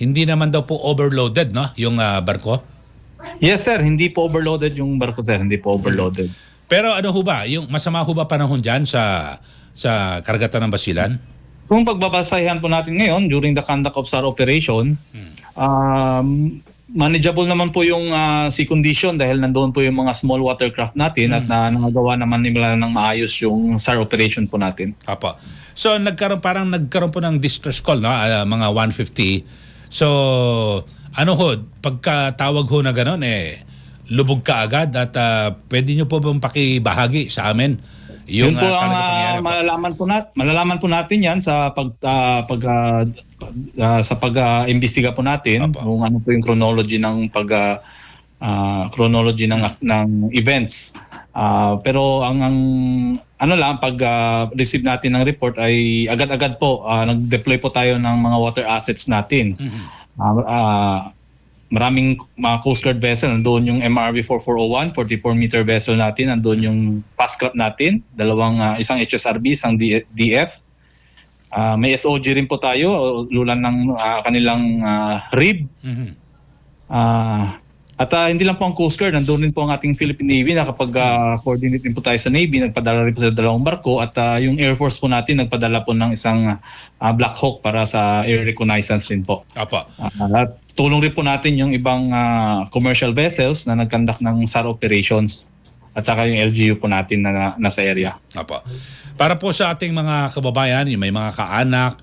hindi naman daw po overloaded, no, yung barko. Yes sir, hindi po overloaded yung barko sir, hindi po overloaded. Pero ano ho ba, yung masama ho ba panahon diyan sa karagatan ng Basilan? Kung pagbabasahan po natin ngayon during the conduct of SAR operation, manageable naman po yung sea condition dahil nandoon po yung mga small watercraft natin at nagawa naman nila ng maayos yung SAR operation po natin. Apo. So nagkaroon po ng distress call, no, mga 150. So ano ho, pagkatawag ho na gano'n, lubog ka agad at pwede nyo po bang pakibahagi sa amin yung Yun po ang talaga pangyayari po? malalaman po natin yan sa pag-imbestiga po natin Opo. kung ano po yung chronology ng ng events. Pero ang ano lang pag receive natin ng report ay agad-agad po nag-deploy po tayo ng mga water assets natin. Maraming mga Coast Guard vessel, nandoon yung MRV 4401, 44-meter vessel natin, nandoon yung Fastcraft natin, isang HSRB, isang DF. May SOG rin po tayo, lulan ng kanilang RIB. At hindi lang po ang Coast Guard, nandoon rin po ang ating Philippine Navy na kapag coordinate din po tayo sa Navy, nagpadala rin po sa 2 barko at yung Air Force po natin nagpadala po ng isang Black Hawk para sa air reconnaissance rin po. Apo. At tulong rin po natin yung ibang commercial vessels na nag-conduct ng SAR operations at saka yung LGU po natin na nasa area. Apo. Para po sa ating mga kababayan, yung may mga kaanak